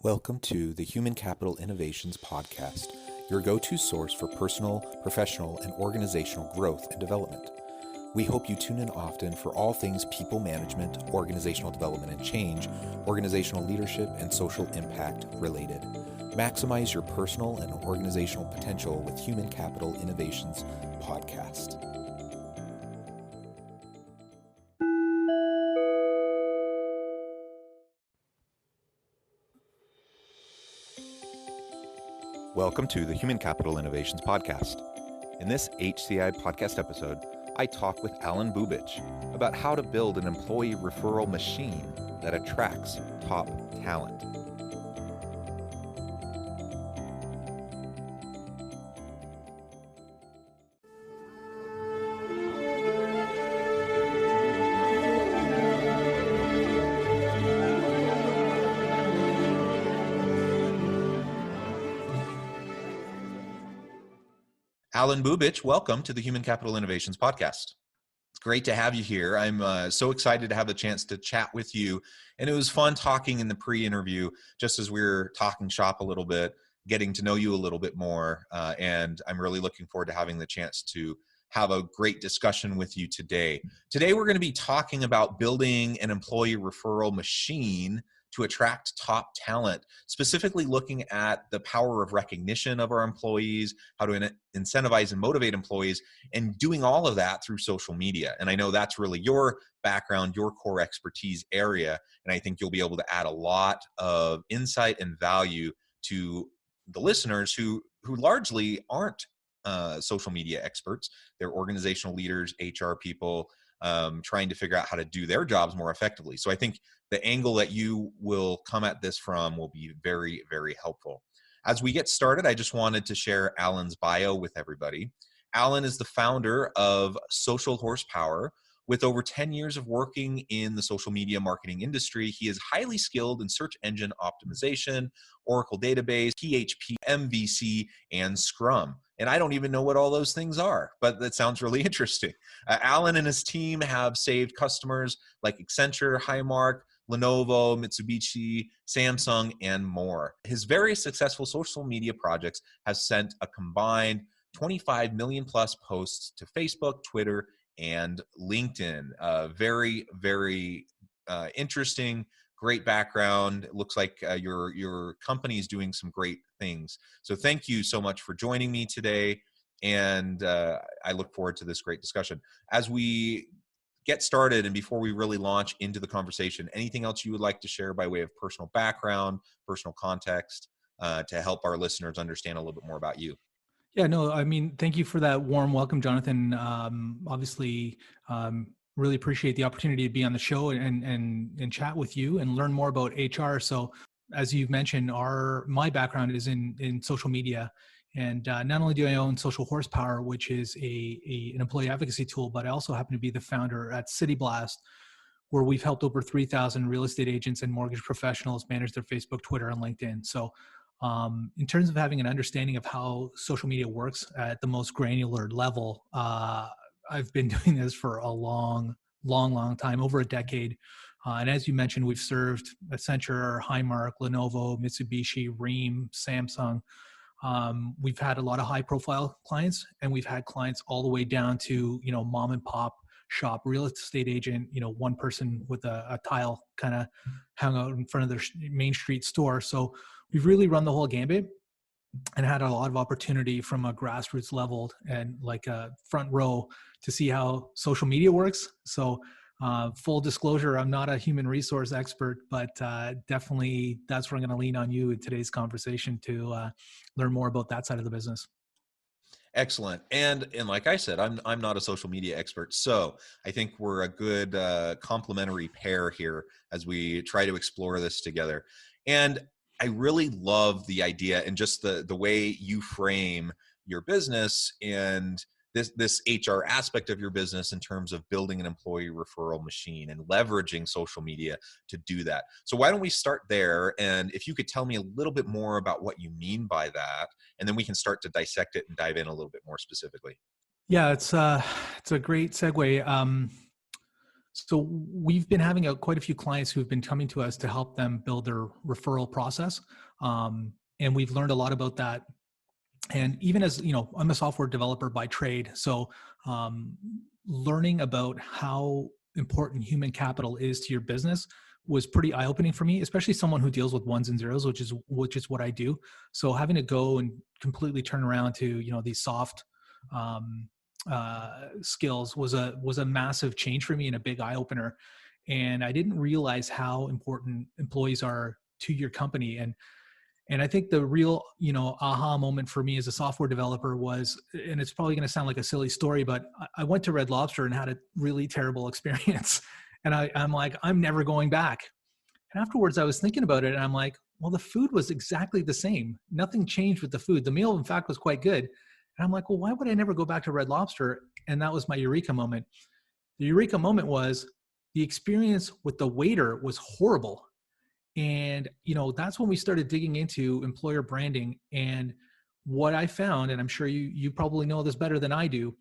Welcome to the Human Capital Innovations Podcast, your go-to source for personal, professional, and organizational growth and development. We hope you tune in often for all things people management, organizational development and change, organizational leadership, and social impact related. Maximize your personal and organizational potential with Human Capital Innovations Podcast. Welcome to the Human Capital Innovations Podcast. In this HCI podcast episode, I talk with Alen Bubich about how to build an employee referral machine that attracts top talent. Alen Bubich, welcome to the Human Capital Innovations Podcast. It's great to have you here. I'm so excited to have the chance to chat with you. And it was fun talking in the pre-interview, just as we were talking shop a little bit, getting to know you a little bit more. And I'm really looking forward to having the chance to have a great discussion with you today. Today, we're going to be talking about building an employee referral machine to attract top talent, specifically looking at the power of recognition of our employees, how to incentivize and motivate employees, and doing all of that through social media. And I know that's really your background, your core expertise area, and I think you'll be able to add a lot of insight and value to the listeners who largely aren't social media experts. They're organizational leaders, HR people, trying to figure out how to do their jobs more effectively. So I think the angle that you will come at this from will be very, very helpful. As we get started, I just wanted to share Alen's bio with everybody. Alen is the founder of Social Horsepower. With over 10 years of working in the social media marketing industry, he is highly skilled in search engine optimization, Oracle database, PHP, MVC, and Scrum. And I don't even know what all those things are, but that sounds really interesting. Alen and his team have saved customers like Accenture, Highmark, Lenovo, Mitsubishi, Samsung, and more. His various successful social media projects have sent a combined 25 million plus posts to Facebook, Twitter, and LinkedIn. Very, very interesting, great background. It looks like your company is doing some great things. So thank you so much for joining me today. And I look forward to this great discussion. As we get started and before we really launch into the conversation, anything else you would like to share by way of personal background, personal context, to help our listeners understand a little bit more about you? Yeah, no, I mean, thank you for that warm welcome, Jonathan. Obviously, really appreciate the opportunity to be on the show and chat with you and learn more about HR. So, as you've mentioned, my background is in social media, and not only do I own Social Horsepower, which is an employee advocacy tool, but I also happen to be the founder at City Blast, where we've helped over 3,000 real estate agents and mortgage professionals manage their Facebook, Twitter, and LinkedIn. So, in terms of having an understanding of how social media works at the most granular level, I've been doing this for a long time, over a decade. And as you mentioned, we've served Accenture, Highmark, Lenovo, Mitsubishi, Rheem, Samsung. We've had a lot of high profile clients, and we've had clients all the way down to, mom and pop shop, real estate agent, one person with a tile kind of hung out in front of their main street store. So we've really run the whole gambit and had a lot of opportunity from a grassroots level and like a front row to see how social media works. So full disclosure, I'm not a human resource expert, but definitely that's where I'm going to lean on you in today's conversation to learn more about that side of the business. Excellent. And like I said, I'm not a social media expert, so I think we're a good complementary pair here as we try to explore this together. And I really love the idea and just the way you frame your business and this HR aspect of your business in terms of building an employee referral machine and leveraging social media to do that. So why don't we start there? And if you could tell me a little bit more about what you mean by that, and then we can start to dissect it and dive in a little bit more specifically. Yeah, it's a great segue. So we've been having quite a few clients who've been coming to us to help them build their referral process. And we've learned a lot about that. And even as, I'm a software developer by trade. So um, learning about how important human capital is to your business was pretty eye-opening for me, especially someone who deals with ones and zeros, which is what I do. So having to go and completely turn around to, these soft um, skills was a massive change for me and a big eye-opener. And I didn't realize how important employees are to your company. And I think the real, aha moment for me as a software developer was, and it's probably going to sound like a silly story, but I went to Red Lobster and had a really terrible experience. And I'm like, I'm never going back. And afterwards I was thinking about it and I'm like, well, the food was exactly the same. Nothing changed with the food. The meal, in fact, was quite good. And I'm like, well, why would I never go back to Red Lobster? And that was my eureka moment. The eureka moment was the experience with the waiter was horrible. And, that's when we started digging into employer branding. And what I found, and I'm sure you probably know this better than I do,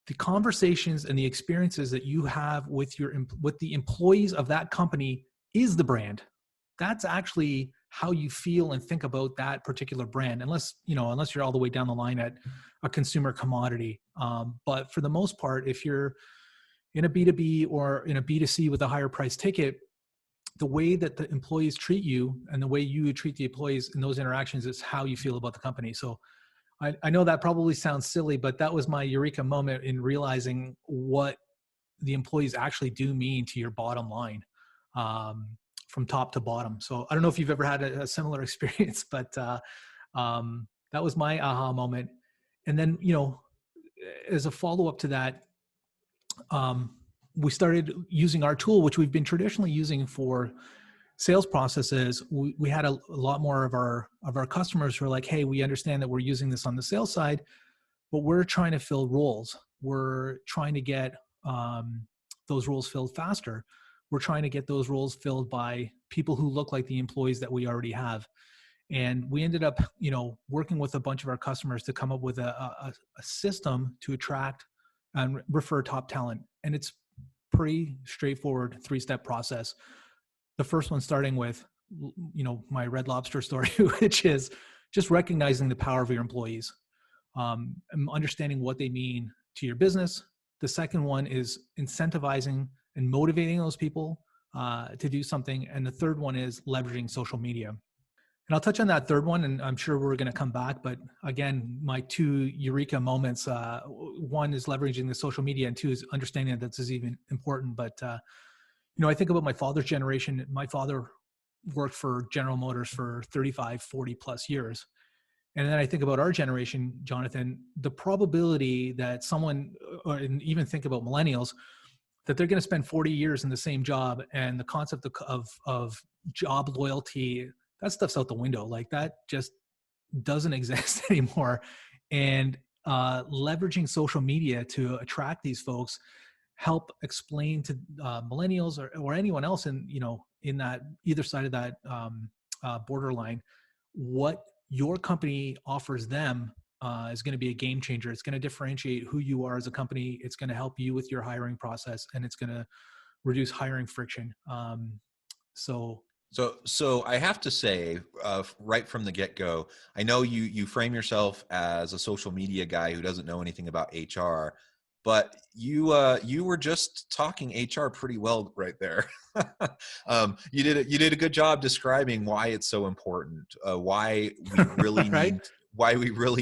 the conversations and the experiences that you have with the employees of that company is the brand. That's actually how you feel and think about that particular brand, unless you're all the way down the line at a consumer commodity. But for the most part, if you're in a B2B or in a B2C with a higher price ticket, the way that the employees treat you and the way you treat the employees in those interactions is how you feel about the company. So I know that probably sounds silly, but that was my eureka moment in realizing what the employees actually do mean to your bottom line, from top to bottom. So I don't know if you've ever had a similar experience, but that was my aha moment. And then, as a follow-up to that, we started using our tool, which we've been traditionally using for sales processes. We had a lot more of our customers who are like, hey, we understand that we're using this on the sales side, but we're trying to fill roles. We're trying to get those roles filled faster. We're trying to get those roles filled by people who look like the employees that we already have. And we ended up, working with a bunch of our customers to come up with a system to attract and refer top talent. And it's pretty straightforward 3-step process. The first one starting with, my Red Lobster story, which is just recognizing the power of your employees, and understanding what they mean to your business. The second one is incentivizing and motivating those people to do something. And the third one is leveraging social media. And I'll touch on that third one, and I'm sure we're going to come back. But again, my 2 eureka moments, one is leveraging the social media, and 2 is understanding that this is even important. But, I think about my father's generation. My father worked for General Motors for 35, 40 plus years. And then I think about our generation, Jonathan, the probability that someone, and even think about millennials, that they're going to spend 40 years in the same job, and the concept of job loyalty, that stuff's out the window. Like, that just doesn't exist anymore. And leveraging social media to attract these folks, help explain to millennials or anyone else in that either side of that borderline, what your company offers them is going to be a game changer. It's going to differentiate who you are as a company. It's going to help you with your hiring process, and it's going to reduce hiring friction. So I have to say, right from the get-go, I know you frame yourself as a social media guy who doesn't know anything about HR, but you were just talking HR pretty well right there. You did a good job describing why it's so important, why we really right?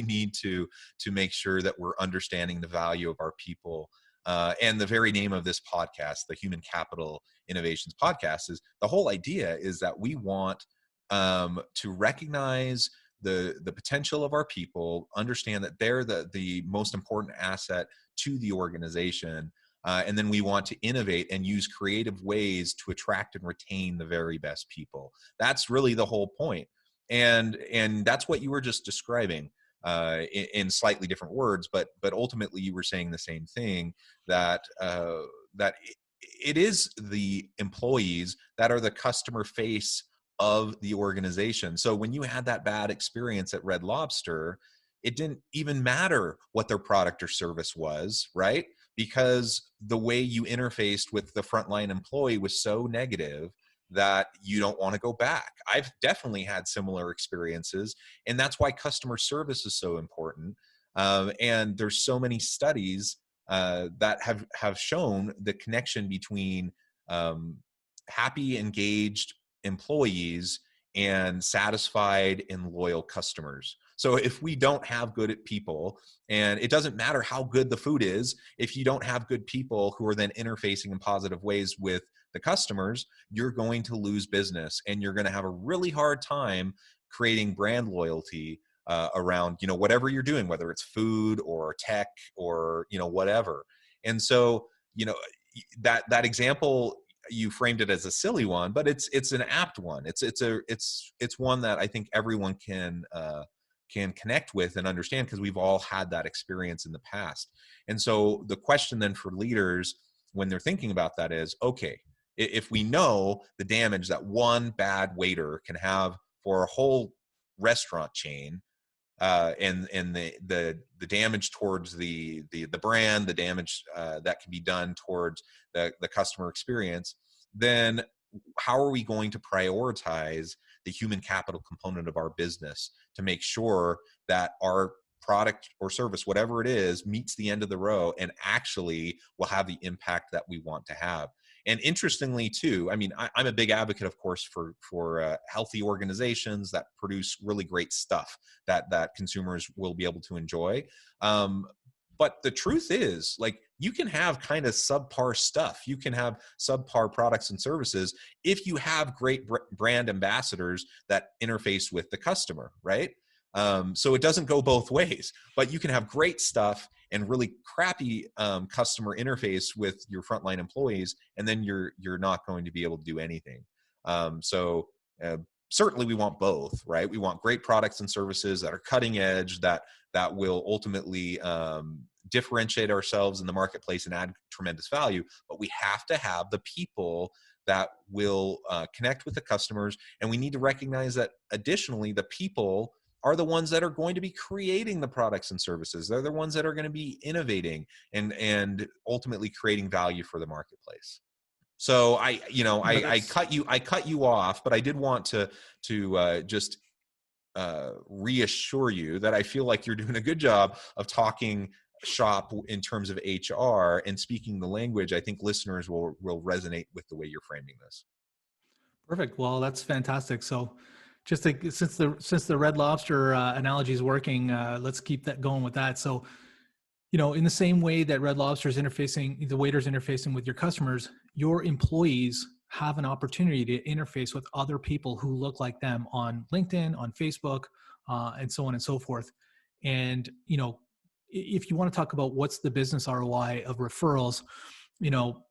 need to make sure that we're understanding the value of our people. And the very name of this podcast, the Human Capital Innovations Podcast, is the whole idea is that we want to recognize the potential of our people, understand that they're the most important asset to the organization, and then we want to innovate and use creative ways to attract and retain the very best people. That's really the whole point. And that's what you were just describing in slightly different words, but ultimately you were saying the same thing, that it is the employees that are the customer face of the organization. So when you had that bad experience at Red Lobster, it didn't even matter what their product or service was, right? because the way you interfaced with the frontline employee was so negative that you don't want to go back. I've definitely had similar experiences, and that's why customer service is so important. And there's so many studies that have shown the connection between um, happy, engaged employees and satisfied and loyal customers. So if we don't have good people, and it doesn't matter how good the food is, if you don't have good people who are then interfacing in positive ways with the customers, you're going to lose business, and you're going to have a really hard time creating brand loyalty around, you know, whatever you're doing, whether it's food or tech or, you know, whatever. And so, you know, that example, you framed it as a silly one, but it's an apt one. It's one that I think everyone can connect with and understand, because we've all had that experience in the past. And so the question then for leaders when they're thinking about that is, okay, if we know the damage that one bad waiter can have for a whole restaurant chain, and the damage towards the brand, the damage that can be done towards the customer experience, then how are we going to prioritize the human capital component of our business to make sure that our product or service, whatever it is, meets the end of the row and actually will have the impact that we want to have? And interestingly, too, I mean, I'm a big advocate, of course, for healthy organizations that produce really great stuff that consumers will be able to enjoy. But the truth is, like, you can have kind of subpar stuff. You can have subpar products and services if you have great brand ambassadors that interface with the customer, right? So it doesn't go both ways, but you can have great stuff and really crappy customer interface with your frontline employees, and then you're not going to be able to do anything. So certainly we want both, right? We want great products and services that are cutting edge, that will ultimately differentiate ourselves in the marketplace and add tremendous value. But we have to have the people that will connect with the customers, and we need to recognize that additionally, the people are the ones that are going to be creating the products and services. They're the ones that are going to be innovating and ultimately creating value for the marketplace. So I cut you off, but I did want to just reassure you that I feel like you're doing a good job of talking shop in terms of HR and speaking the language. I think listeners will resonate with the way you're framing this. Perfect. Well, that's fantastic. So just since the Red Lobster analogy is working, let's keep that going with that. So, you know, in the same way that Red Lobster is interfacing, the waiters interfacing with your customers, your employees have an opportunity to interface with other people who look like them on LinkedIn, on Facebook, and so on and so forth. And, you know, if you want to talk about what's the business ROI of referrals, you know,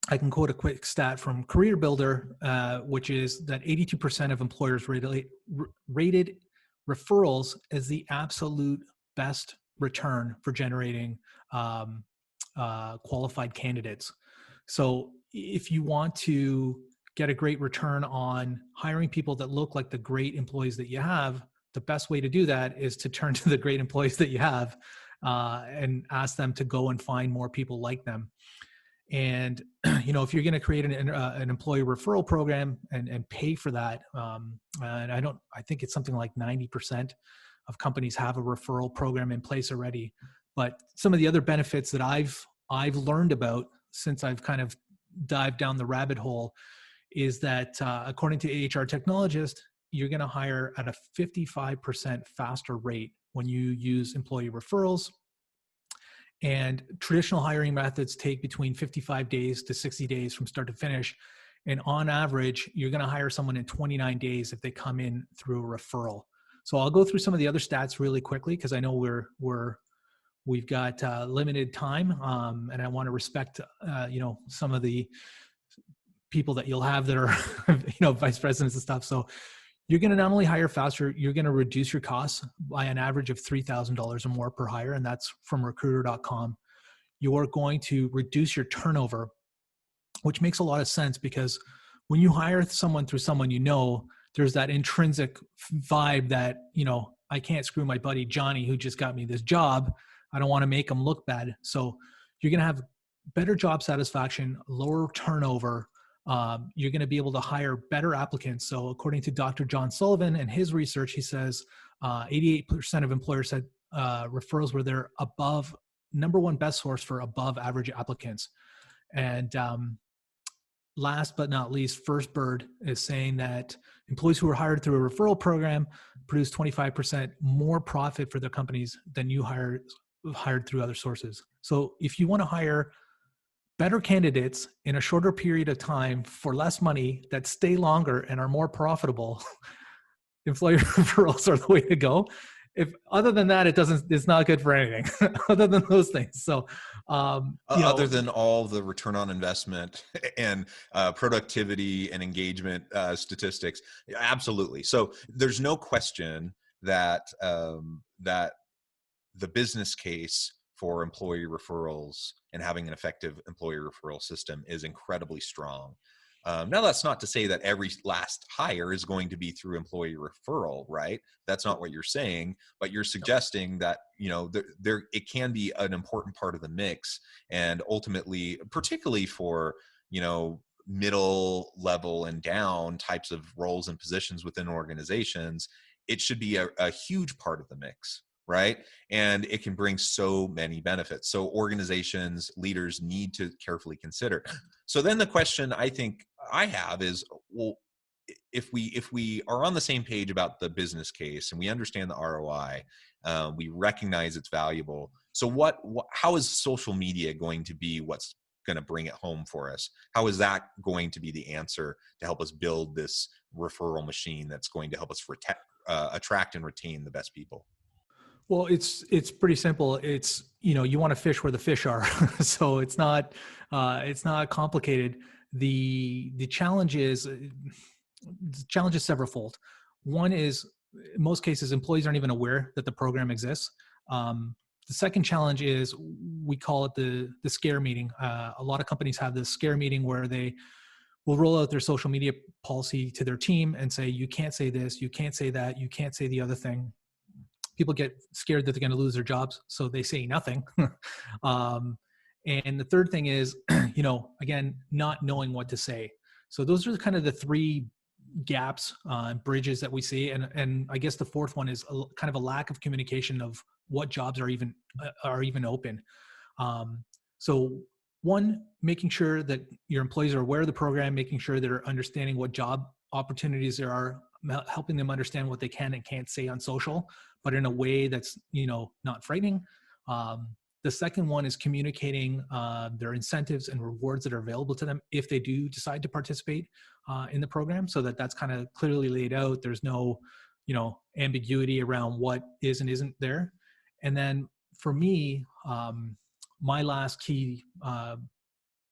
I can quote a quick stat from Career Builder, which is that 82% of employers rated referrals as the absolute best return for generating qualified candidates. So if you want to get a great return on hiring people that look like the great employees that you have, the best way to do that is to turn to the great employees that you have and ask them to go and find more people like them. And, you know, if you're going to create an employee referral program and pay for that, and I think it's something like 90% of companies have a referral program in place already. But some of the other benefits that I've learned about since I've kind of dived down the rabbit hole is that according to HR Technologist, you're going to hire at a 55% faster rate when you use employee referrals. And traditional hiring methods take between 55 days to 60 days from start to finish. And on average, you're going to hire someone in 29 days if they come in through a referral. So I'll go through some of the other stats really quickly because I know we've got limited time, and I want to respect you know, some of the people that you'll have that are you know, vice presidents and stuff. So you're going to not only hire faster, you're going to reduce your costs by an average of $3,000 or more per hire, and that's from recruiter.com. You're going to reduce your turnover, which makes a lot of sense because when you hire someone through someone you know, there's that intrinsic vibe that, you know, I can't screw my buddy Johnny who just got me this job. I don't want to make him look bad. So you're going to have better job satisfaction, lower turnover. You're going to be able to hire better applicants. So according to Dr. John Sullivan and his research, he says 88% of employers said referrals were their number one best source for above average applicants. And last but not least, First Bird is saying that employees who are hired through a referral program produce 25% more profit for their companies than you hired through other sources. So if you want to hire better candidates in a shorter period of time for less money that stay longer and are more profitable, employer referrals are the way to go. If other than that, it's not good for anything other than those things. So, other than all the return on investment and productivity and engagement statistics, absolutely. So there's no question that that the business case for employee referrals and having an effective employee referral system is incredibly strong. Now, that's not to say that every last hire is going to be through employee referral, right? That's not what you're saying, but you're suggesting that, there it can be an important part of the mix, and ultimately, particularly for, middle level and down types of roles and positions within organizations, it should be a huge part of the mix, right? And it can bring so many benefits. So organizations, leaders need to carefully consider. So then the question I think I have is, well, if we are on the same page about the business case and we understand the ROI, we recognize it's valuable. So how is social media going to be what's going to bring it home for us? How is that going to be the answer to help us build this referral machine that's going to help us attract and retain the best people? Well, it's pretty simple. It's, you want to fish where the fish are. So it's not complicated. The challenge is severalfold. One is, in most cases, employees aren't even aware that the program exists. The second challenge is, we call it the scare meeting. A lot of companies have this scare meeting where they will roll out their social media policy to their team and say, you can't say this, you can't say that, you can't say the other thing. People get scared that they're going to lose their jobs, so they say nothing. And the third thing is, again, not knowing what to say. So those are kind of the three gaps, bridges that we see. And I guess the fourth one is kind of a lack of communication of what jobs are even open. So one, making sure that your employees are aware of the program, making sure they're understanding what job opportunities there are, helping them understand what they can and can't say on social, but in a way that's, not frightening. The second one is communicating their incentives and rewards that are available to them if they do decide to participate in the program, so that's kind of clearly laid out. There's no, ambiguity around what is and isn't there. And then for me, my last key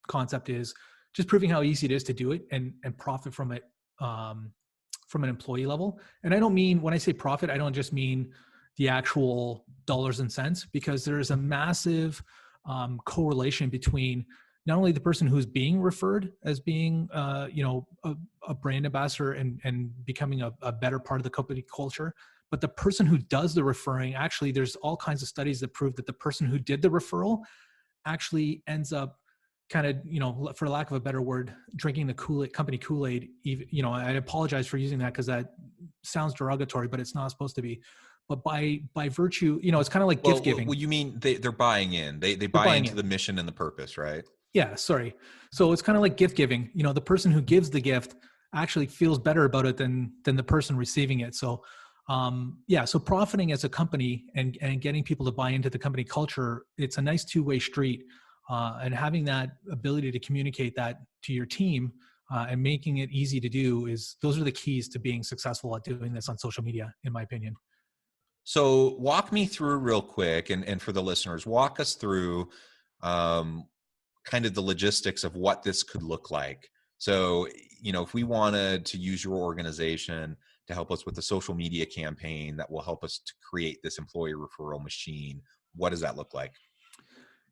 concept is just proving how easy it is to do it and profit from it from an employee level. And I don't mean, when I say profit, I don't just mean the actual dollars and cents, because there's a massive correlation between not only the person who's being referred as being, a brand ambassador and becoming a better part of the company culture, but the person who does the referring. Actually, there's all kinds of studies that prove that the person who did the referral actually ends up kind of, for lack of a better word, drinking the company Kool-Aid. I apologize for using that because that sounds derogatory, but it's not supposed to be. But by virtue, it's kind of like gift giving. Well, you mean they're buying in. They buy into the mission and the purpose, right? Yeah, sorry. So it's kind of like gift giving. The person who gives the gift actually feels better about it than the person receiving it. So so profiting as a company and getting people to buy into the company culture, it's a nice two-way street. And having that ability to communicate that to your team and making it easy to do, those are the keys to being successful at doing this on social media, in my opinion. So walk me through real quick, and for the listeners, walk us through kind of the logistics of what this could look like. So, if we wanted to use your organization to help us with the social media campaign that will help us to create this employee referral machine, what does that look like?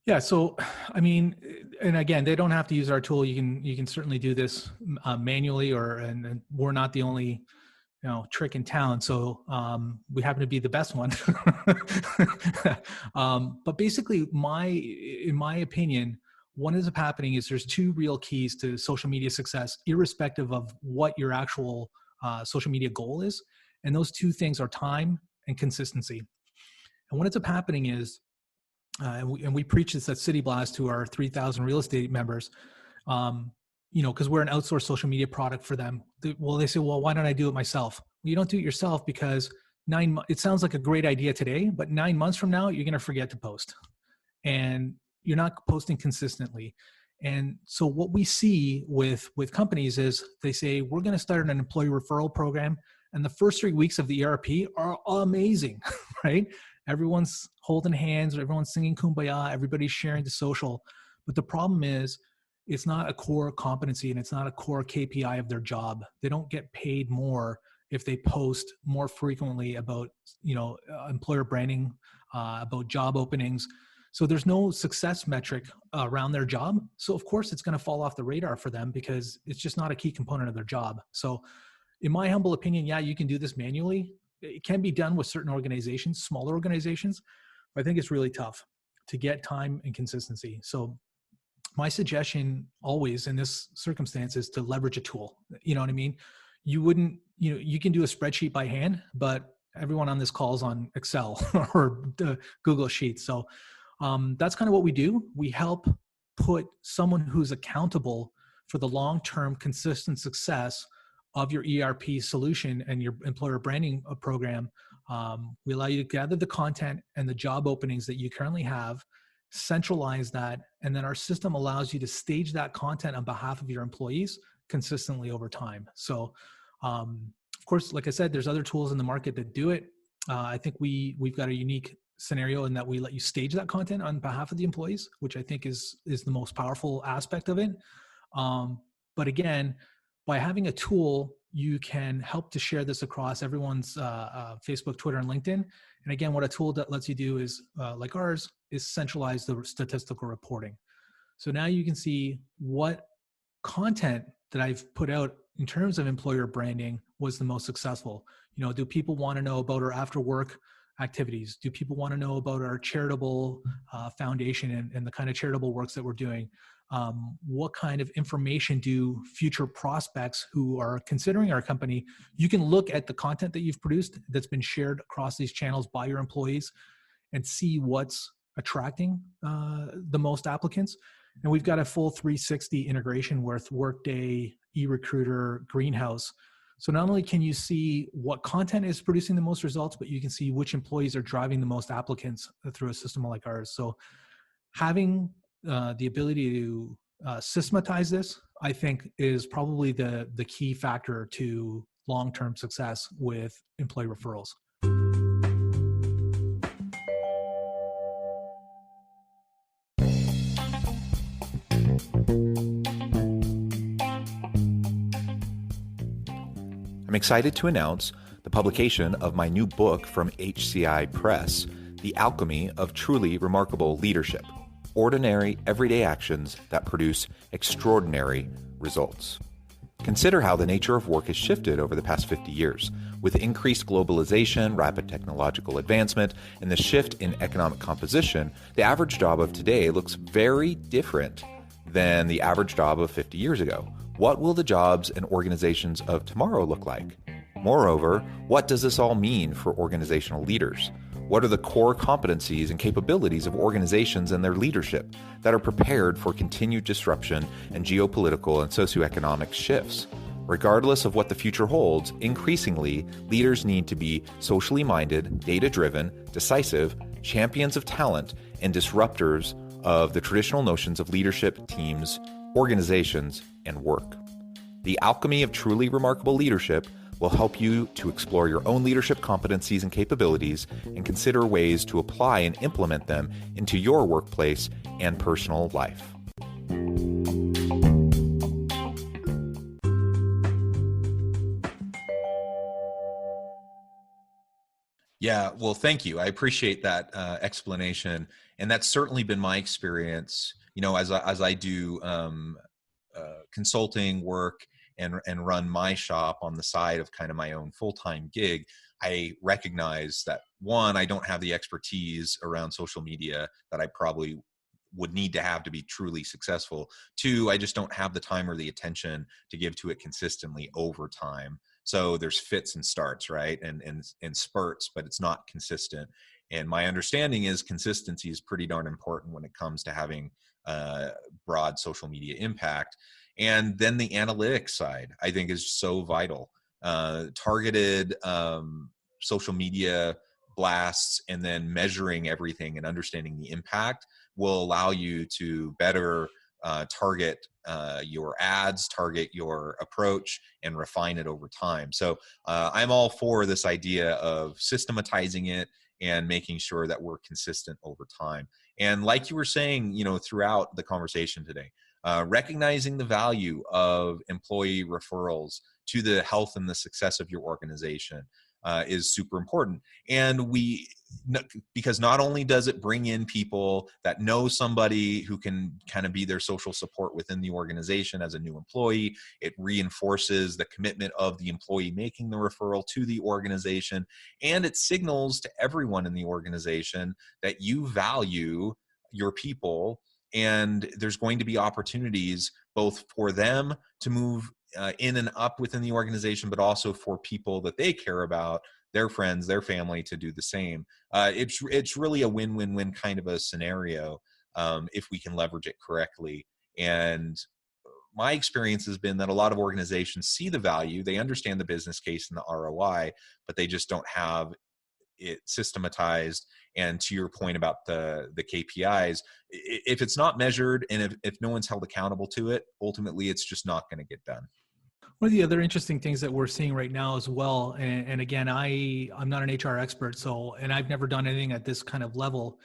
Yeah. So, and again, they don't have to use our tool. You can certainly do this manually, and we're not the only trick in town. So we happen to be the best one. But basically, in my opinion, what ends up happening is there's two real keys to social media success, irrespective of what your actual social media goal is. And those two things are time and consistency. And what ends up happening is, and we preach this at City Blast to our 3,000 real estate members, because we're an outsourced social media product for them. They say, well, why don't I do it myself? Well, you don't do it yourself because it sounds like a great idea today, but 9 months from now, you're going to forget to post and you're not posting consistently. And so what we see with companies is they say, we're going to start an employee referral program. And the first 3 weeks of the ERP are amazing, right? Everyone's holding hands, everyone's singing Kumbaya, everybody's sharing the social. But the problem is, it's not a core competency and it's not a core KPI of their job. They don't get paid more if they post more frequently about, employer branding, about job openings. So there's no success metric around their job. So of course it's going to fall off the radar for them because it's just not a key component of their job. So in my humble opinion, yeah, you can do this manually. It can be done with certain organizations, smaller organizations, but I think it's really tough to get time and consistency. So my suggestion always in this circumstance is to leverage a tool. You know what I mean? You wouldn't, you can do a spreadsheet by hand, but everyone on this call is on Excel or Google Sheets. So that's kind of what we do. We help put someone who's accountable for the long-term consistent success of your ERP solution and your employer branding program. We allow you to gather the content and the job openings that you currently have, centralize that, and then our system allows you to stage that content on behalf of your employees consistently over time. So, of course, like I said, there's other tools in the market that do it. I think we've got a unique scenario in that we let you stage that content on behalf of the employees, which I think is the most powerful aspect of it. But again, by having a tool, you can help to share this across everyone's Facebook, Twitter, and LinkedIn. And again, what a tool that lets you do is, like ours, is centralize the statistical reporting. So now you can see what content that I've put out in terms of employer branding was the most successful. Do people want to know about our after work activities? Do people want to know about our charitable foundation and the kind of charitable works that we're doing? What kind of information do future prospects who are considering our company? You can look at the content that you've produced that's been shared across these channels by your employees and see what's attracting the most applicants. And we've got a full 360 integration with Workday, eRecruiter, Greenhouse. So not only can you see what content is producing the most results, but you can see which employees are driving the most applicants through a system like ours. So having the ability to systematize this, I think, is probably the key factor to long-term success with employee referrals. I'm excited to announce the publication of my new book from HCI Press, The Alchemy of Truly Remarkable Leadership: Ordinary, Everyday Actions That Produce Extraordinary Results. Consider how the nature of work has shifted over the past 50 years. With increased globalization, rapid technological advancement, and the shift in economic composition, the average job of today looks very different than the average job of 50 years ago. What will the jobs and organizations of tomorrow look like? Moreover, what does this all mean for organizational leaders? What are the core competencies and capabilities of organizations and their leadership that are prepared for continued disruption and geopolitical and socioeconomic shifts? Regardless of what the future holds, increasingly, leaders need to be socially minded, data-driven, decisive, champions of talent, and disruptors of the traditional notions of leadership, teams, organizations, and work. The Alchemy of Truly Remarkable Leadership will help you to explore your own leadership competencies and capabilities and consider ways to apply and implement them into your workplace and personal life. Yeah, well, thank you. I appreciate that explanation, and that's certainly been my experience. As I do consulting work and run my shop on the side of kind of my own full-time gig, I recognize that, one, I don't have the expertise around social media that I probably would need to have to be truly successful. Two, I just don't have the time or the attention to give to it consistently over time. So there's fits and starts, right? And spurts, but it's not consistent. And my understanding is consistency is pretty darn important when it comes to having broad social media impact. And then the analytics side, I think, is so vital. Targeted social media blasts and then measuring everything and understanding the impact will allow you to better target your ads, target your approach, and refine it over time. So I'm all for this idea of systematizing it and making sure that we're consistent over time. And like you were saying, throughout the conversation today, recognizing the value of employee referrals to the health and the success of your organization is super important. And because not only does it bring in people that know somebody who can kind of be their social support within the organization as a new employee, it reinforces the commitment of the employee making the referral to the organization, and it signals to everyone in the organization that you value your people, and there's going to be opportunities both for them to move in and up within the organization, but also for people that they care about, their friends, their family, to do the same. It's really a win-win-win kind of a scenario if we can leverage it correctly. And my experience has been that a lot of organizations see the value, they understand the business case and the ROI, but they just don't have it systematized. And to your point about the KPIs, if it's not measured and if no one's held accountable to it, ultimately it's just not going to get done. One of the other interesting things that we're seeing right now as well, and again, I'm not an HR expert, and I've never done anything at this kind of level,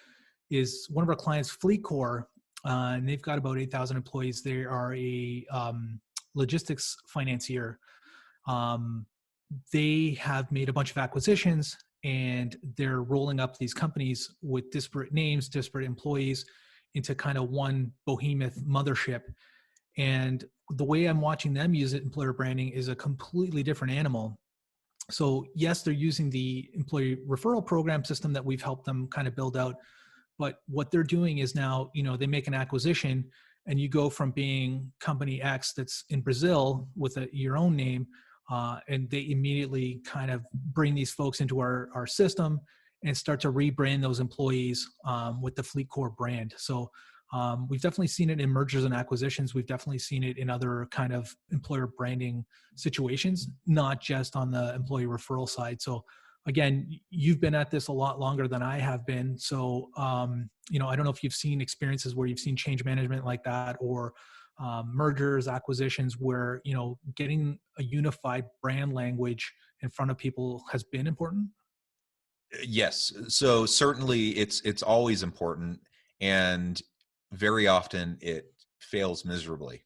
is one of our clients, FleetCor, and they've got about 8,000 employees. They are a logistics financier. They have made a bunch of acquisitions, and they're rolling up these companies with disparate names, disparate employees into kind of one behemoth mothership. And the way I'm watching them use it, employer branding, is a completely different animal. So yes, they're using the employee referral program system that we've helped them kind of build out. But what they're doing is now, they make an acquisition, and you go from being company X that's in Brazil with your own name, and they immediately kind of bring these folks into our system and start to rebrand those employees with the FleetCor brand. So we've definitely seen it in mergers and acquisitions. We've definitely seen it in other kind of employer branding situations, not just on the employee referral side. So again, you've been at this a lot longer than I have been. So, I don't know if you've seen experiences where you've seen change management like that, or mergers, acquisitions, where, getting a unified brand language in front of people has been important. Yes. So certainly it's always important, and very often it fails miserably,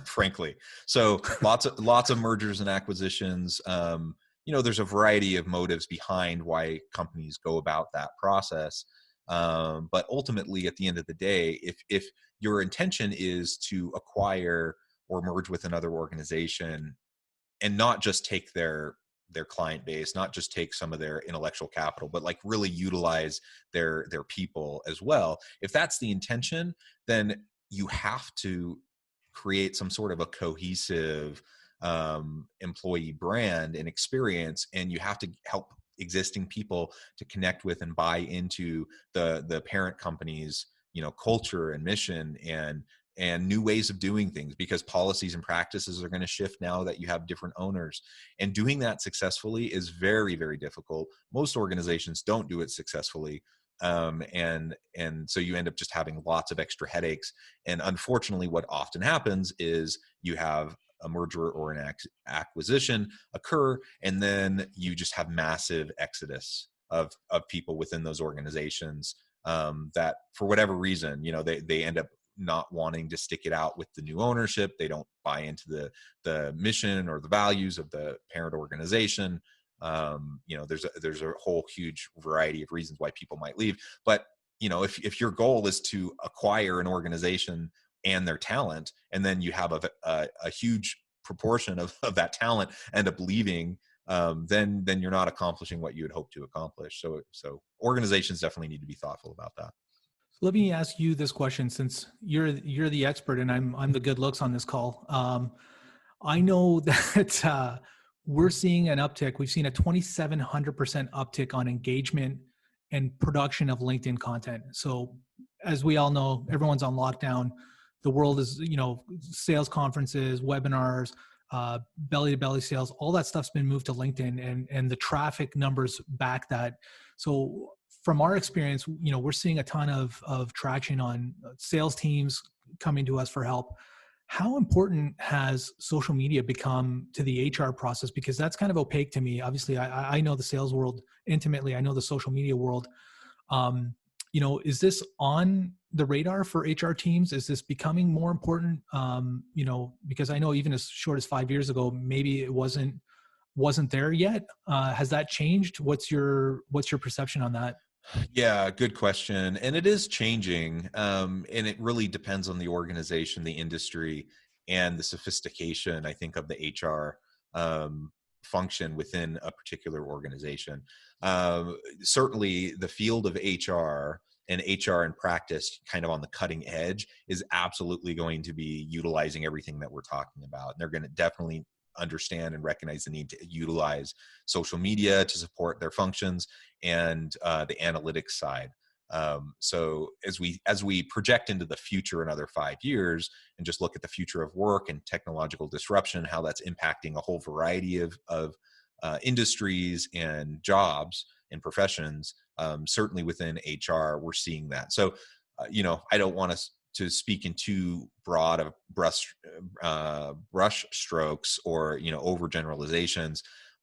frankly. So lots of mergers and acquisitions. There's a variety of motives behind why companies go about that process. But ultimately, at the end of the day, if your intention is to acquire or merge with another organization and not just take their client base, not just take some of their intellectual capital, but like really utilize their people as well. If that's the intention, then you have to create some sort of a cohesive employee brand and experience, and you have to help existing people to connect with and buy into the parent company's culture and mission and new ways of doing things, because policies and practices are going to shift now that you have different owners. And doing that successfully is very, very difficult. Most organizations don't do it successfully. And so you end up just having lots of extra headaches. And unfortunately, what often happens is you have a merger or an acquisition occur, and then you just have massive exodus of people within those organizations that for whatever reason, they end up not wanting to stick it out with the new ownership. They don't buy into the mission or the values of the parent organization. There's a whole huge variety of reasons why people might leave. But if your goal is to acquire an organization and their talent, and then you have a huge proportion of that talent end up leaving, then you're not accomplishing what you had hoped to accomplish. So organizations definitely need to be thoughtful about that. Let me ask you this question, since you're the expert and I'm the good looks on this call. I know that we're seeing an uptick. We've seen a 2,700% uptick on engagement and production of LinkedIn content. So as we all know, everyone's on lockdown. The world is, sales conferences, webinars, belly to belly sales, all that stuff's been moved to LinkedIn, and the traffic numbers back that. So from our experience, we're seeing a ton of traction on sales teams coming to us for help. How important has social media become to the HR process? Because that's kind of opaque to me. Obviously, I know the sales world intimately. I know the social media world. Is this on the radar for HR teams? Is this becoming more important? Because I know even as short as 5 years ago, maybe it wasn't there yet. Has that changed? What's your perception on that? Yeah, good question. And it is changing. And it really depends on the organization, the industry, and the sophistication, I think, of the HR function within a particular organization. Certainly, the field of HR and HR in practice, kind of on the cutting edge, is absolutely going to be utilizing everything that we're talking about. And they're going to definitely understand and recognize the need to utilize social media to support their functions and the analytics side. So as we project into the future another 5 years and just look at the future of work and technological disruption, how that's impacting a whole variety of industries and jobs and professions, certainly within HR, we're seeing that. So, I don't want to speak in too broad of brush strokes or overgeneralizations,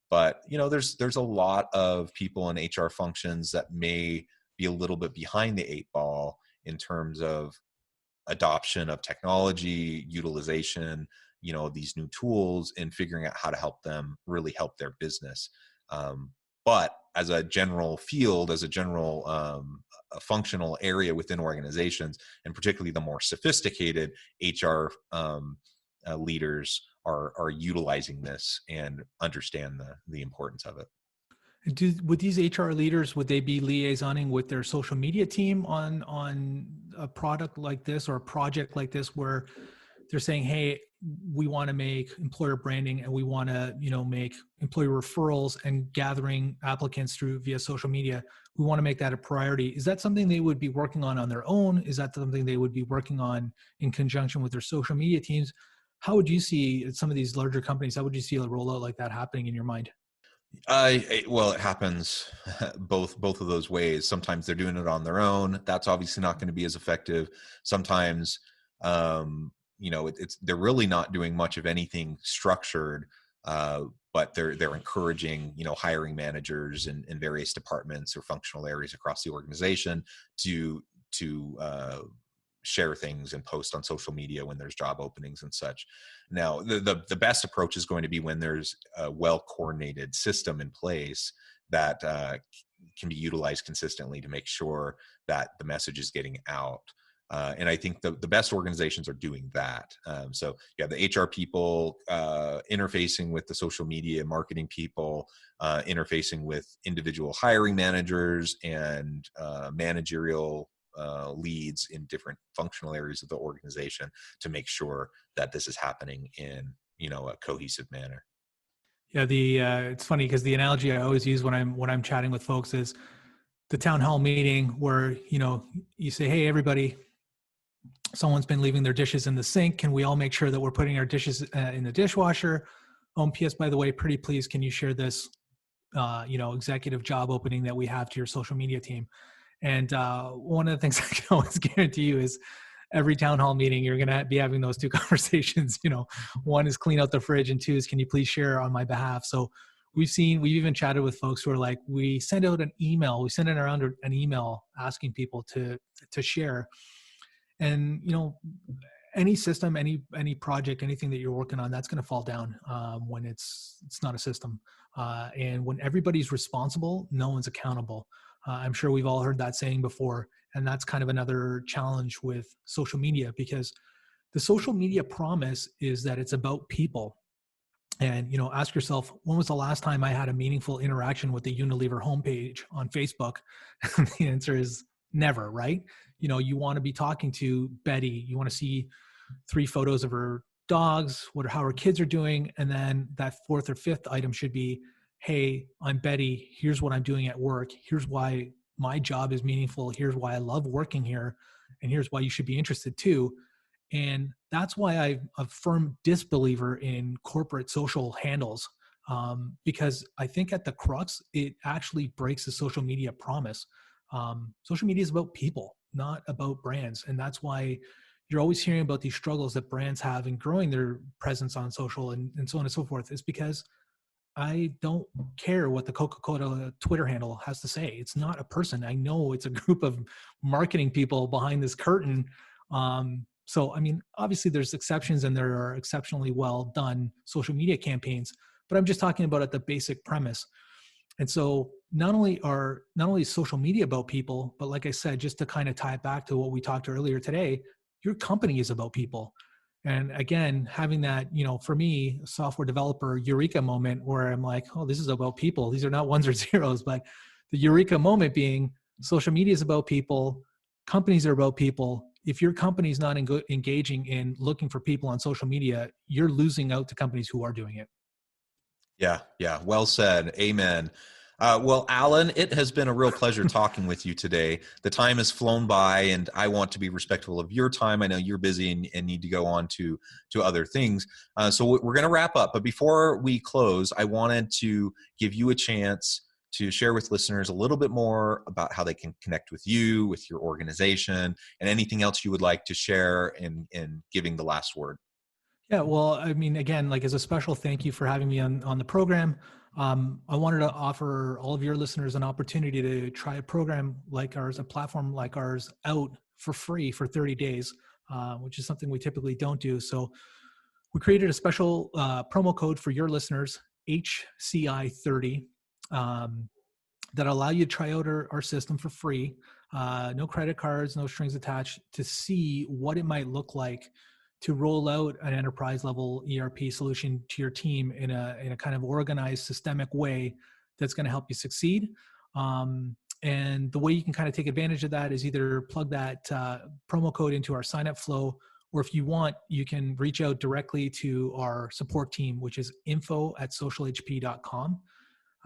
but there's a lot of people in HR functions that may be a little bit behind the eight ball in terms of adoption of technology, utilization, these new tools, and figuring out how to help them really help their business. But as a general field, as a general a functional area within organizations, and particularly the more sophisticated HR leaders are utilizing this and understand the importance of it. Would these HR leaders, would they be liaisoning with their social media team on a product like this or a project like this, where they're saying, hey, we want to make employer branding and we want to, make employee referrals and gathering applicants via social media. We want to make that a priority. Is that something they would be working on their own? Is that something they would be working on in conjunction with their social media teams? How would you see some of these larger companies? How would you see a rollout like that happening in your mind? Well, it happens both of those ways. Sometimes they're doing it on their own. That's obviously not going to be as effective. Sometimes, they're really not doing much of anything structured, but they're encouraging, hiring managers in various departments or functional areas across the organization to share things and post on social media when there's job openings and such. Now, the best approach is going to be when there's a well-coordinated system in place that can be utilized consistently to make sure that the message is getting out. And I think the best organizations are doing that. So you have the HR people interfacing with the social media marketing people, interfacing with individual hiring managers and managerial leads in different functional areas of the organization to make sure that this is happening in a cohesive manner. Yeah, it's funny because the analogy I always use when I'm chatting with folks is the town hall meeting where you say, hey everybody, someone's been leaving their dishes in the sink. Can we all make sure that we're putting our dishes in the dishwasher? P.S. by the way, pretty please, can you share this executive job opening that we have to your social media team? And one of the things I can always guarantee you is every town hall meeting, you're going to be having those two conversations. One is clean out the fridge, and two is, can you please share on my behalf? So we've even chatted with folks who are like, we send out an email, we send it around an email asking people to share. And, any system, any project, anything that you're working on, that's going to fall down when it's not a system. And when everybody's responsible, no one's accountable. I'm sure we've all heard that saying before. And that's kind of another challenge with social media, because the social media promise is that it's about people. And, ask yourself, when was the last time I had a meaningful interaction with the Unilever homepage on Facebook? The answer is never, right? You want to be talking to Betty. You want to see 3 photos of her dogs, how her kids are doing. And then that 4th or 5th item should be, hey, I'm Betty. Here's what I'm doing at work. Here's why my job is meaningful. Here's why I love working here. And here's why you should be interested too. And that's why I'm a firm disbeliever in corporate social handles, because I think at the crux, it actually breaks the social media promise. Social media is about people, not about brands. And that's why you're always hearing about these struggles that brands have in growing their presence on social and so on and so forth, is because I don't care what the Coca-Cola Twitter handle has to say. It's not a person. I know it's a group of marketing people behind this curtain. So, I mean, obviously there's exceptions and there are exceptionally well done social media campaigns, but I'm just talking about at the basic premise. And so not only is social media about people, but like I said, just to kind of tie it back to what we talked earlier today, your company is about people. And again, having that, for me, software developer eureka moment where I'm like, oh, this is about people. These are not ones or zeros, but the eureka moment being social media is about people. Companies are about people. If your company is not engaging in looking for people on social media, you're losing out to companies who are doing it. Yeah, yeah. Well said. Amen. Well, Alen, it has been a real pleasure talking with you today. The time has flown by, and I want to be respectful of your time. I know you're busy and need to go on to other things. So we're going to wrap up. But before we close, I wanted to give you a chance to share with listeners a little bit more about how they can connect with you, with your organization, and anything else you would like to share in giving the last word. Yeah, well, I mean, again, like as a special thank you for having me on the program. I wanted to offer all of your listeners an opportunity to try a program like ours, a platform like ours, out for free for 30 days, which is something we typically don't do. So we created a special promo code for your listeners, HCI30, that allow you to try out our system for free. No credit cards, no strings attached, to see what it might look like to roll out an enterprise level ERP solution to your team in a kind of organized, systemic way that's going to help you succeed. And the way you can kind of take advantage of that is either plug that promo code into our sign up flow, or if you want, you can reach out directly to our support team, which is info@socialhp.com.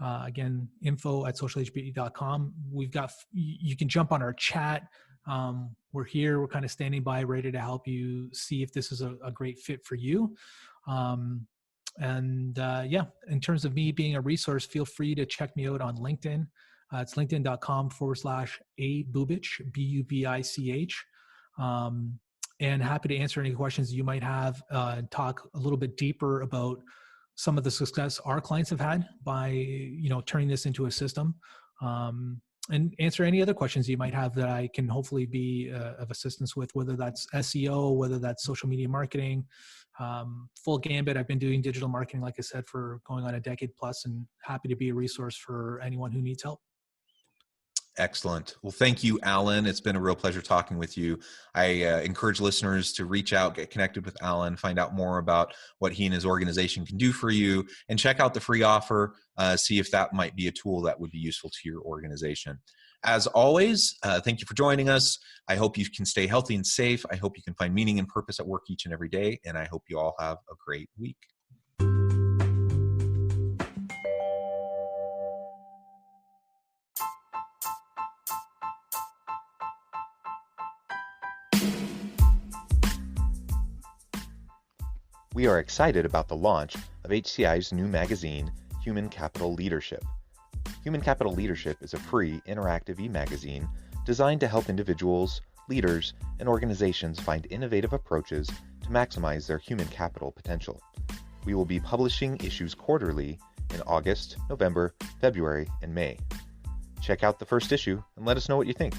Again, info@socialhp.com. You can jump on our chat. We're here, we're kind of standing by, ready to help you see if this is a great fit for you. Yeah, in terms of me being a resource, feel free to check me out on LinkedIn. It's linkedin.com/A Bubich, Bubich. And happy to answer any questions you might have and talk a little bit deeper about some of the success our clients have had by turning this into a system, and answer any other questions you might have that I can hopefully be of assistance with, whether that's SEO, whether that's social media marketing, full gambit. I've been doing digital marketing, like I said, for going on a decade plus, and happy to be a resource for anyone who needs help. Excellent. Well, thank you, Alen. It's been a real pleasure talking with you. I encourage listeners to reach out, get connected with Alen, find out more about what he and his organization can do for you, and check out the free offer, see if that might be a tool that would be useful to your organization. As always, thank you for joining us. I hope you can stay healthy and safe. I hope you can find meaning and purpose at work each and every day, and I hope you all have a great week. We are excited about the launch of HCI's new magazine, Human Capital Leadership. Human Capital Leadership is a free, interactive e-magazine designed to help individuals, leaders, and organizations find innovative approaches to maximize their human capital potential. We will be publishing issues quarterly in August, November, February, and May. Check out the first issue and let us know what you think.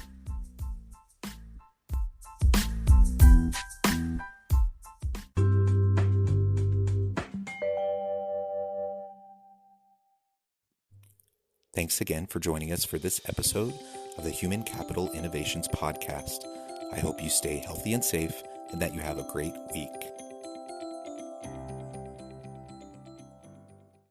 Thanks again for joining us for this episode of the Human Capital Innovations Podcast. I hope you stay healthy and safe and that you have a great week.